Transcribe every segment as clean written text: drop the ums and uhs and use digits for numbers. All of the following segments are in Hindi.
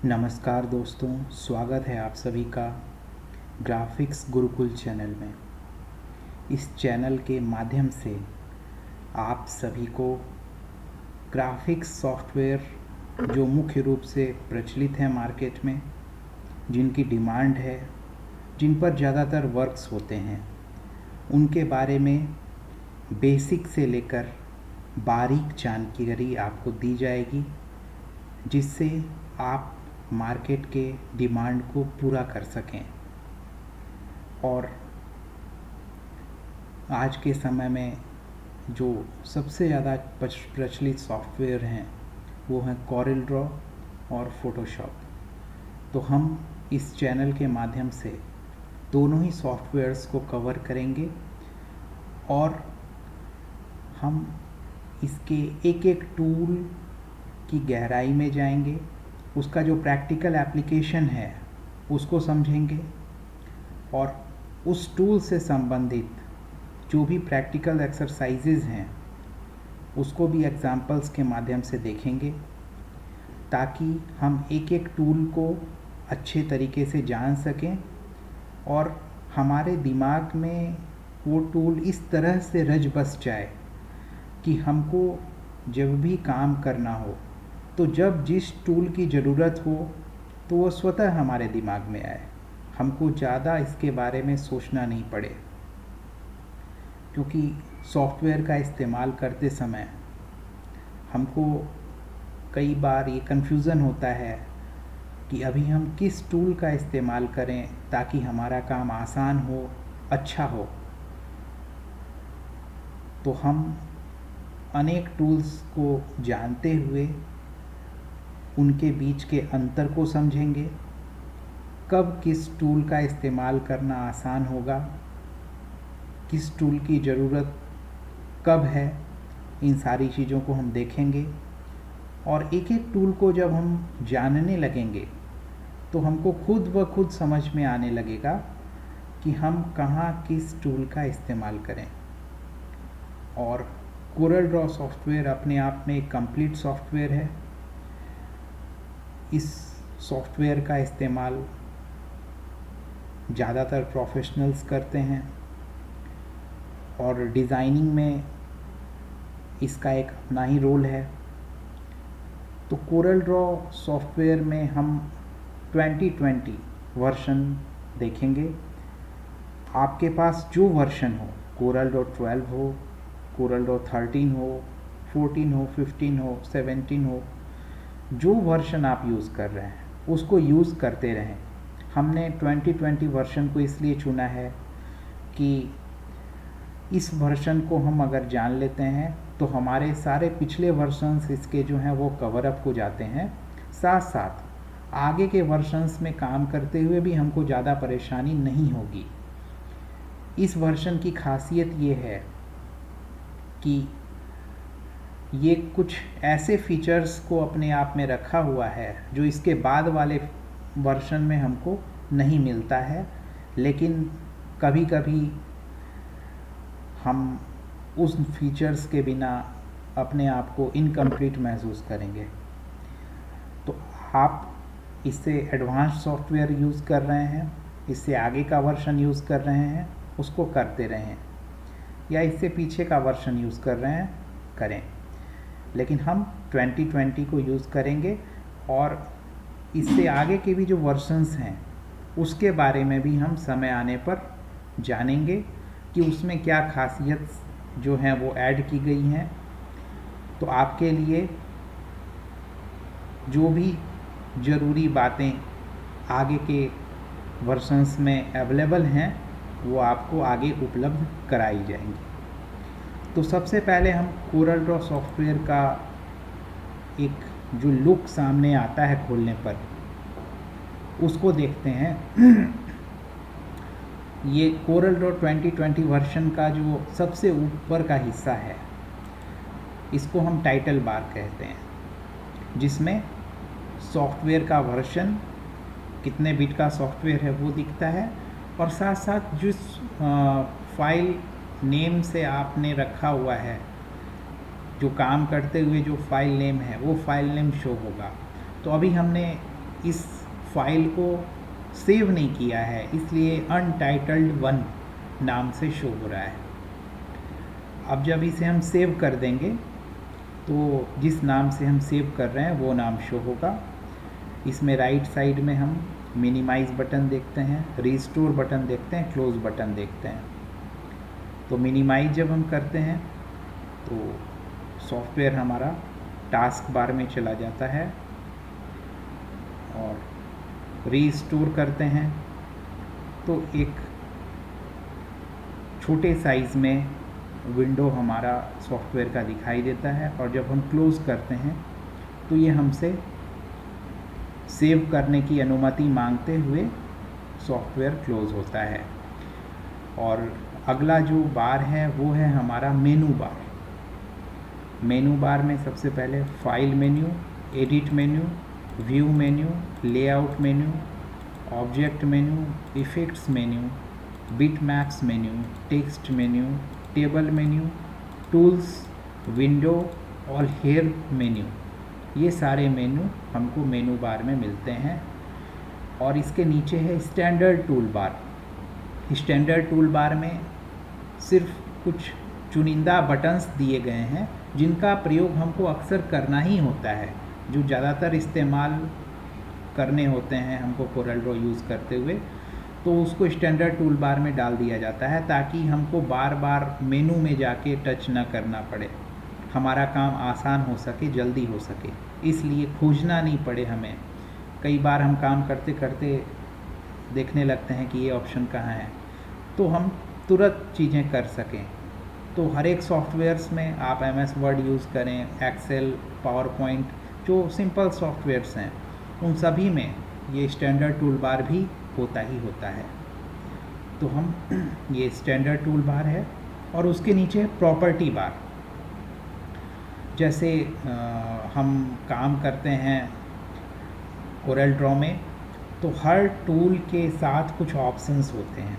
नमस्कार दोस्तों, स्वागत है आप सभी का ग्राफिक्स गुरुकुल चैनल में। इस चैनल के माध्यम से आप सभी को ग्राफिक्स सॉफ्टवेयर जो मुख्य रूप से प्रचलित हैं मार्केट में, जिनकी डिमांड है, जिन पर ज़्यादातर वर्क्स होते हैं, उनके बारे में बेसिक से लेकर बारीक जानकारी आपको दी जाएगी, जिससे आप मार्केट के डिमांड को पूरा कर सकें। और आज के समय में जो सबसे ज़्यादा प्रचलित सॉफ्टवेयर हैं वो हैं कोरेल ड्रॉ और फोटोशॉप। तो हम इस चैनल के माध्यम से दोनों ही सॉफ्टवेयर्स को कवर करेंगे और हम इसके एक एक टूल की गहराई में जाएंगे, उसका जो प्रैक्टिकल एप्लीकेशन है उसको समझेंगे और उस टूल से संबंधित जो भी प्रैक्टिकल एक्सरसाइजेज हैं उसको भी एग्जाम्पल्स के माध्यम से देखेंगे, ताकि हम एक एक टूल को अच्छे तरीके से जान सकें और हमारे दिमाग में वो टूल इस तरह से रच बस जाए कि हमको जब भी काम करना हो तो जब जिस टूल की ज़रूरत हो तो वो स्वतः हमारे दिमाग में आए, हमको ज़्यादा इसके बारे में सोचना नहीं पड़े। क्योंकि सॉफ्टवेयर का इस्तेमाल करते समय हमको कई बार ये कन्फ्यूज़न होता है कि अभी हम किस टूल का इस्तेमाल करें ताकि हमारा काम आसान हो, अच्छा हो। तो हम अनेक टूल्स को जानते हुए उनके बीच के अंतर को समझेंगे, कब किस टूल का इस्तेमाल करना आसान होगा, किस टूल की ज़रूरत कब है, इन सारी चीज़ों को हम देखेंगे। और एक एक टूल को जब हम जानने लगेंगे तो हमको खुद ब खुद समझ में आने लगेगा कि हम कहाँ किस टूल का इस्तेमाल करें। और कोरेल ड्रॉ सॉफ्टवेयर अपने आप में एक कंप्लीट सॉफ्टवेयर है। इस सॉफ्टवेयर का इस्तेमाल ज़्यादातर प्रोफेशनल्स करते हैं और डिज़ाइनिंग में इसका एक अपना ही रोल है। तो कोरेल ड्रॉ सॉफ्टवेयर में हम 2020 वर्जन देखेंगे। आपके पास जो वर्जन हो, कोरेल ड्रॉ 12 हो, कोरेल ड्रॉ 13 हो, 14 हो, 15 हो, 17 हो, जो वर्जन आप यूज़ कर रहे हैं उसको यूज़ करते रहें। हमने 2020 वर्जन को इसलिए चुना है कि इस वर्जन को हम अगर जान लेते हैं तो हमारे सारे पिछले वर्जन्स इसके जो हैं वो कवर अप हो जाते हैं। साथ साथ आगे के वर्जन्स में काम करते हुए भी हमको ज़्यादा परेशानी नहीं होगी। इस वर्जन की खासियत ये है कि ये कुछ ऐसे फीचर्स को अपने आप में रखा हुआ है जो इसके बाद वाले वर्जन में हमको नहीं मिलता है, लेकिन कभी कभी हम उस फीचर्स के बिना अपने आप को इनकम्प्लीट महसूस करेंगे। तो आप इससे एडवांस सॉफ्टवेयर यूज़ कर रहे हैं, इससे आगे का वर्जन यूज़ कर रहे हैं, उसको करते रहें, या इससे पीछे का वर्जन यूज़ कर रहे हैं, करें। लेकिन हम 2020 को यूज़ करेंगे और इससे आगे के भी जो वर्जन्स हैं उसके बारे में भी हम समय आने पर जानेंगे कि उसमें क्या खासियत जो हैं वो ऐड की गई हैं। तो आपके लिए जो भी ज़रूरी बातें आगे के वर्जन्स में अवेलेबल हैं वो आपको आगे उपलब्ध कराई जाएंगी। तो सबसे पहले हम कोरेल ड्रॉ सॉफ्टवेयर का एक जो लुक सामने आता है खोलने पर उसको देखते हैं। ये कोरेल ड्रॉ 2020 वर्जन का जो सबसे ऊपर का हिस्सा है इसको हम टाइटल बार कहते हैं, जिसमें सॉफ्टवेयर का वर्जन, कितने बिट का सॉफ्टवेयर है वो दिखता है, और साथ साथ जिस फाइल नेम से आपने रखा हुआ है, जो काम करते हुए जो फाइल नेम है वो फाइल नेम शो होगा। तो अभी हमने इस फाइल को सेव नहीं किया है, इसलिए अनटाइटल्ड 1 नाम से शो हो रहा है। अब जब इसे हम सेव कर देंगे तो जिस नाम से हम सेव कर रहे हैं वो नाम शो होगा। इसमें राइट साइड में हम मिनिमाइज़ बटन देखते हैं, रिस्टोर बटन देखते हैं, क्लोज बटन देखते हैं। तो मिनिमाइज जब हम करते हैं तो सॉफ्टवेयर हमारा टास्क बार में चला जाता है, और रीस्टोर करते हैं तो एक छोटे साइज़ में विंडो हमारा सॉफ्टवेयर का दिखाई देता है, और जब हम क्लोज़ करते हैं तो ये हमसे सेव करने की अनुमति मांगते हुए सॉफ्टवेयर क्लोज़ होता है। और अगला जो बार है वो है हमारा मेनू बार। मेनू बार में सबसे पहले file menu, edit menu, view menu, layout menu, object menu, effects menu, bitmaps menu, text menu, table menu, tools, window और हेयर मेन्यू, ये सारे मेन्यू हमको मेनू बार में मिलते हैं। और इसके नीचे है standard tool bar. Standard tool bar में सिर्फ कुछ चुनिंदा बटन्स दिए गए हैं जिनका प्रयोग हमको अक्सर करना ही होता है, जो ज़्यादातर इस्तेमाल करने होते हैं हमको कोरल ड्रॉ यूज़ करते हुए, तो उसको स्टैंडर्ड टूल बार में डाल दिया जाता है ताकि हमको बार बार मेनू में जाके टच ना करना पड़े, हमारा काम आसान हो सके, जल्दी हो सके, इसलिए खोजना नहीं पड़े हमें। कई बार हम काम करते करते देखने लगते हैं कि ये ऑप्शन कहाँ है, तो हम तुरंत चीज़ें कर सकें। तो हर एक सॉफ्टवेयर्स में आप MS वर्ड यूज़ करें, एक्सेल, पावर पॉइंट, जो सिंपल सॉफ्टवेयर्स हैं उन सभी में ये स्टैंडर्ड टूल बार भी होता ही होता है। तो हम ये स्टैंडर्ड टूल बार है, और उसके नीचे प्रॉपर्टी बार। जैसे हम काम करते हैं कोरल ड्रॉ में तो हर टूल के साथ कुछ ऑप्शंस होते हैं,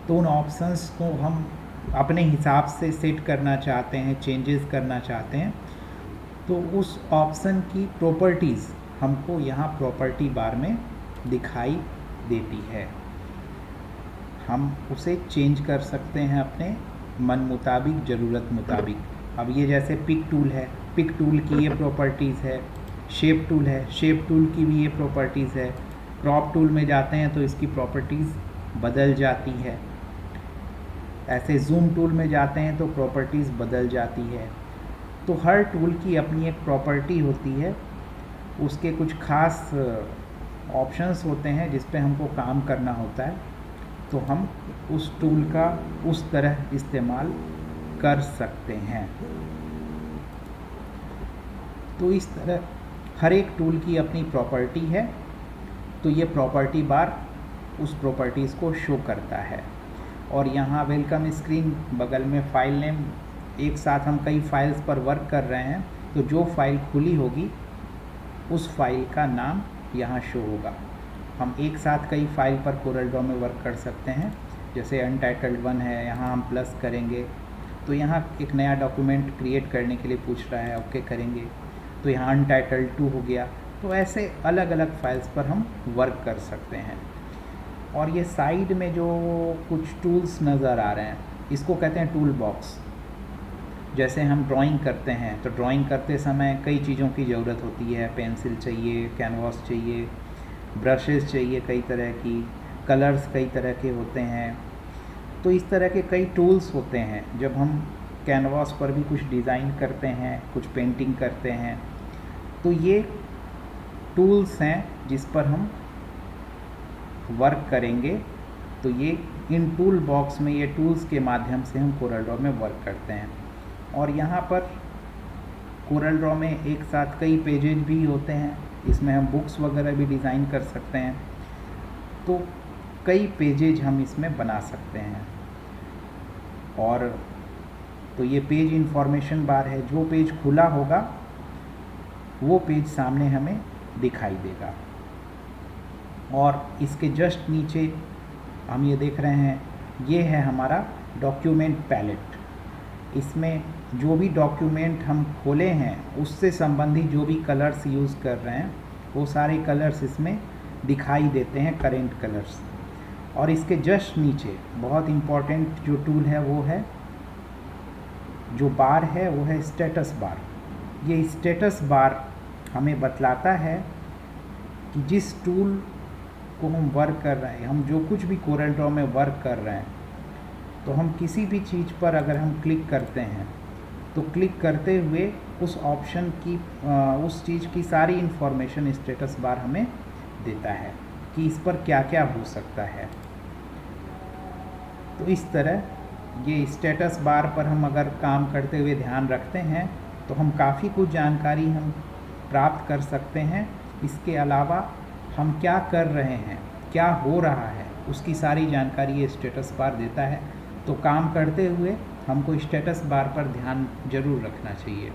तो उन ऑप्शंस को हम अपने हिसाब से सेट करना चाहते हैं, चेंजेस करना चाहते हैं, तो उस ऑप्शन की प्रॉपर्टीज़ हमको यहाँ प्रॉपर्टी बार में दिखाई देती है। हम उसे चेंज कर सकते हैं अपने मन मुताबिक, ज़रूरत मुताबिक। अब ये जैसे पिक टूल है, पिक टूल की ये प्रॉपर्टीज़ है, शेप टूल है, शेप टूल की भी ये प्रॉपर्टीज़ है, क्रॉप टूल में जाते हैं तो इसकी प्रॉपर्टीज़ बदल जाती है, ऐसे जूम टूल में जाते हैं तो प्रॉपर्टीज़ बदल जाती है। तो हर टूल की अपनी एक प्रॉपर्टी होती है, उसके कुछ खास ऑप्शंस होते हैं जिस पे हमको काम करना होता है, तो हम उस टूल का उस तरह इस्तेमाल कर सकते हैं। तो इस तरह हर एक टूल की अपनी प्रॉपर्टी है, तो ये प्रॉपर्टी बार उस प्रॉपर्टीज़ को शो करता है। और यहाँ वेलकम स्क्रीन, बगल में फाइल नेम, एक साथ हम कई फाइल्स पर वर्क कर रहे हैं तो जो फाइल खुली होगी उस फाइल का नाम यहाँ शो होगा। हम एक साथ कई फाइल पर कोरल ड्रॉ में वर्क कर सकते हैं, जैसे अनटाइटल्ड 1 है, यहाँ हम प्लस करेंगे तो यहाँ एक नया डॉक्यूमेंट क्रिएट करने के लिए पूछ रहा है, ओके करेंगे तो यहाँ अनटाइटल्ड 2 हो गया। तो ऐसे अलग अलग फाइल्स पर हम वर्क कर सकते हैं। और ये साइड में जो कुछ टूल्स नज़र आ रहे हैं इसको कहते हैं टूल बॉक्स। जैसे हम ड्राइंग करते हैं तो ड्राइंग करते समय कई चीज़ों की ज़रूरत होती है, पेंसिल चाहिए, कैनवास चाहिए, ब्रशेस चाहिए, कई तरह की कलर्स कई तरह के होते हैं। तो इस तरह के कई टूल्स होते हैं। जब हम कैनवास पर भी कुछ डिज़ाइन करते हैं, कुछ पेंटिंग करते हैं, तो ये टूल्स हैं जिस पर हम वर्क करेंगे। तो ये इन टूल बॉक्स में ये टूल्स के माध्यम से हम कोरल ड्रॉ में वर्क करते हैं। और यहाँ पर कोरल ड्रॉ में एक साथ कई पेजेज भी होते हैं, इसमें हम बुक्स वगैरह भी डिज़ाइन कर सकते हैं। तो कई पेजेज हम इसमें बना सकते हैं। और तो ये पेज इंफॉर्मेशन बार है, जो पेज खुला होगा वो पेज सामने हमें दिखाई देगा। और इसके जस्ट नीचे हम ये देख रहे हैं, ये है हमारा डॉक्यूमेंट पैलेट। इसमें जो भी डॉक्यूमेंट हम खोले हैं उससे संबंधित जो भी कलर्स यूज़ कर रहे हैं वो सारे कलर्स इसमें दिखाई देते हैं, करेंट कलर्स। और इसके जस्ट नीचे बहुत इम्पॉर्टेंट जो टूल है वो है, जो बार है वो है स्टेटस बार। ये स्टेटस बार हमें बतलाता है कि जिस टूल को हम वर्क कर रहे हैं, हम जो कुछ भी कोरल ड्रॉ में वर्क कर रहे हैं, तो हम किसी भी चीज़ पर अगर हम क्लिक करते हैं तो क्लिक करते हुए उस ऑप्शन की उस चीज़ की सारी इन्फॉर्मेशन स्टेटस बार हमें देता है कि इस पर क्या क्या हो सकता है। तो इस तरह ये स्टेटस बार पर हम अगर काम करते हुए ध्यान रखते हैं तो हम काफ़ी कुछ जानकारी हम प्राप्त कर सकते हैं। इसके अलावा हम क्या कर रहे हैं, क्या हो रहा है, उसकी सारी जानकारी ये स्टेटस बार देता है। तो काम करते हुए हमको स्टेटस बार पर ध्यान जरूर रखना चाहिए।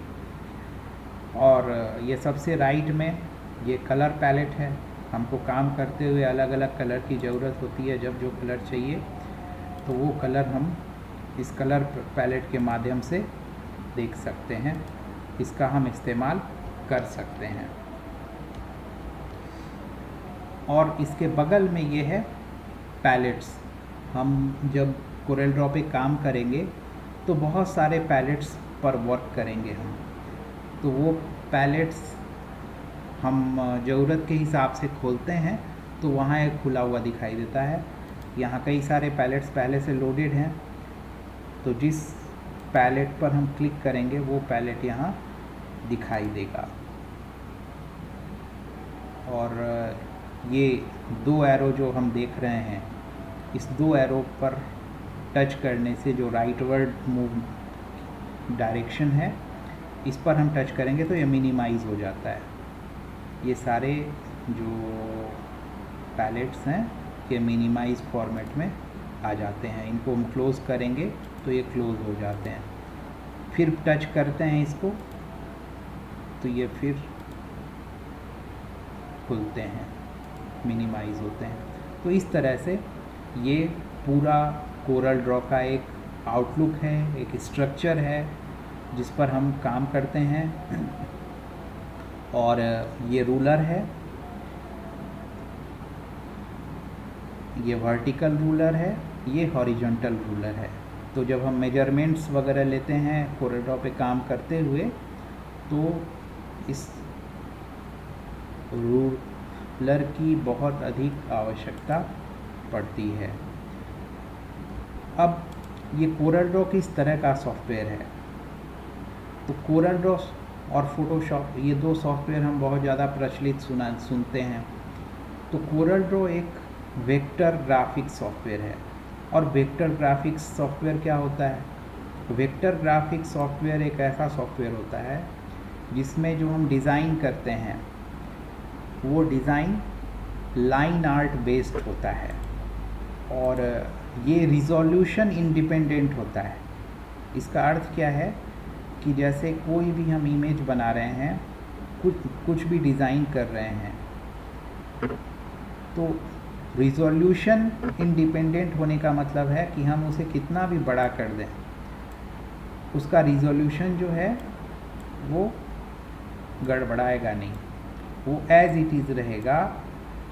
और ये सबसे राइट में ये कलर पैलेट है। हमको काम करते हुए अलग अलग कलर की ज़रूरत होती है। जब जो कलर चाहिए तो वो कलर हम इस कलर पैलेट के माध्यम से देख सकते हैं, इसका हम इस्तेमाल कर सकते हैं। और इसके बगल में ये है पैलेट्स। हम जब कोरल ड्रॉ पे काम करेंगे तो बहुत सारे पैलेट्स पर वर्क करेंगे हम, तो वो पैलेट्स हम ज़रूरत के हिसाब से खोलते हैं तो वहाँ एक खुला हुआ दिखाई देता है। यहाँ कई सारे पैलेट्स पहले से लोडेड हैं, तो जिस पैलेट पर हम क्लिक करेंगे वो पैलेट यहाँ दिखाई देगा। और ये दो एरो जो हम देख रहे हैं, इस दो एरो पर टच करने से जो राइटवर्ड मूव डायरेक्शन है, इस पर हम टच करेंगे तो ये मिनिमाइज़ हो जाता है। ये सारे जो पैलेट्स हैं ये मिनिमाइज फॉर्मेट में आ जाते हैं। इनको हम क्लोज़ करेंगे तो ये क्लोज़ हो जाते हैं। फिर टच करते हैं इसको तो ये फिर खुलते हैं, मिनिमाइज़ होते हैं। तो इस तरह से ये पूरा कोरल ड्रॉ का एक आउटलुक है, एक स्ट्रक्चर है जिस पर हम काम करते हैं। और ये रूलर है, ये वर्टिकल रूलर है, ये हॉरिजॉन्टल रूलर है। तो जब हम मेजरमेंट्स वगैरह लेते हैं कोरल ड्रॉ पे काम करते हुए तो इस रूलर की बहुत अधिक आवश्यकता पड़ती है। अब ये कोरल ड्रॉ किस तरह का सॉफ्टवेयर है, तो कोरल ड्रॉ और फोटोशॉप, ये दो सॉफ्टवेयर हम बहुत ज़्यादा प्रचलित सुनते हैं। तो कोरल ड्रॉ एक वेक्टर ग्राफिक्स सॉफ्टवेयर है। और वेक्टर ग्राफिक्स सॉफ्टवेयर क्या होता है? वेक्टर ग्राफिक्स सॉफ्टवेयर एक ऐसा सॉफ्टवेयर होता है जिसमें जो हम डिज़ाइन करते हैं वो डिज़ाइन लाइन आर्ट बेस्ड होता है और ये रिजोल्यूशन इंडिपेंडेंट होता है। इसका अर्थ क्या है कि जैसे कोई भी हम इमेज बना रहे हैं, कुछ भी डिज़ाइन कर रहे हैं, तो रिजोल्यूशन इंडिपेंडेंट होने का मतलब है कि हम उसे कितना भी बड़ा कर दें, उसका रिजोल्यूशन जो है वो गड़बड़ाएगा नहीं, वो एज इट इज़ रहेगा।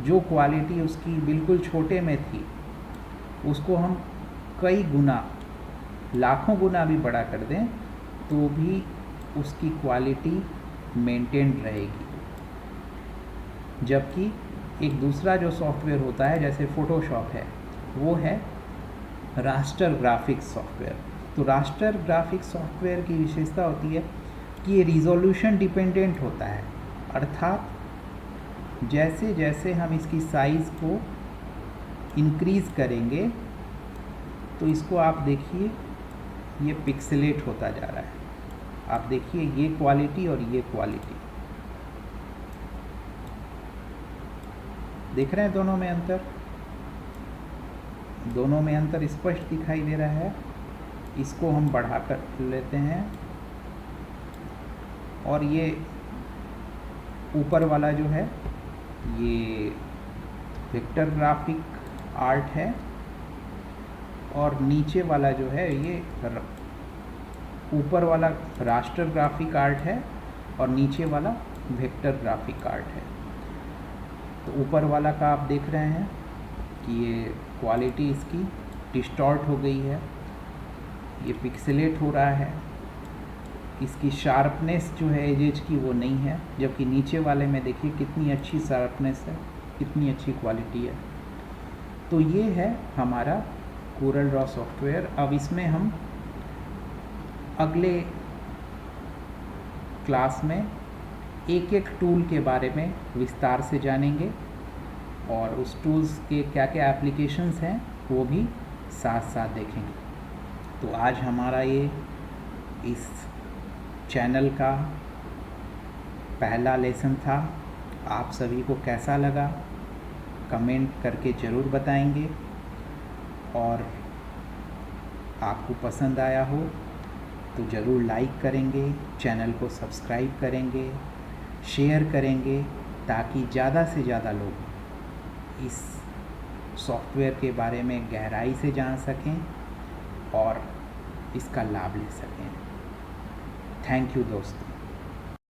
जो क्वालिटी उसकी बिल्कुल छोटे में थी उसको हम कई गुना, लाखों गुना भी बड़ा कर दें तो भी उसकी क्वालिटी मेंटेन रहेगी। जबकि एक दूसरा जो सॉफ्टवेयर होता है जैसे फोटोशॉप है, वो है रास्टर ग्राफिक्स सॉफ्टवेयर। तो रास्टर ग्राफिक्स सॉफ्टवेयर की विशेषता होती है कि ये रिजोल्यूशन डिपेंडेंट होता है, अर्थात जैसे जैसे हम इसकी साइज़ को इंक्रीज़ करेंगे तो इसको आप देखिए ये पिक्सेलेट होता जा रहा है। आप देखिए ये क्वालिटी और ये क्वालिटी, देख रहे हैं दोनों में अंतर? दोनों में अंतर स्पष्ट दिखाई दे रहा है। इसको हम बढ़ा कर लेते हैं और ये ऊपर वाला जो है ये वेक्टर ग्राफिक आर्ट है और नीचे वाला जो है ये ऊपर वाला रास्टर ग्राफिक आर्ट है और नीचे वाला वेक्टर ग्राफिक आर्ट है। तो ऊपर वाला का आप देख रहे हैं कि ये क्वालिटी इसकी डिस्टॉर्ट हो गई है, ये पिक्सेलेट हो रहा है, इसकी शार्पनेस जो है एजेज की वो नहीं है, जबकि नीचे वाले में देखिए कितनी अच्छी शार्पनेस है, कितनी अच्छी क्वालिटी है। तो ये है हमारा कोरल ड्रॉ सॉफ्टवेयर। अब इसमें हम अगले क्लास में एक एक टूल के बारे में विस्तार से जानेंगे और उस टूल्स के क्या क्या एप्लीकेशंस हैं वो भी साथ साथ देखेंगे। तो आज हमारा ये इस चैनल का पहला लेसन था। आप सभी को कैसा लगा कमेंट करके ज़रूर बताएंगे, और आपको पसंद आया हो तो ज़रूर लाइक करेंगे, चैनल को सब्सक्राइब करेंगे, शेयर करेंगे, ताकि ज़्यादा से ज़्यादा लोग इस सॉफ्टवेयर के बारे में गहराई से जान सकें और इसका लाभ ले सकें। थैंक यू दोस्तों।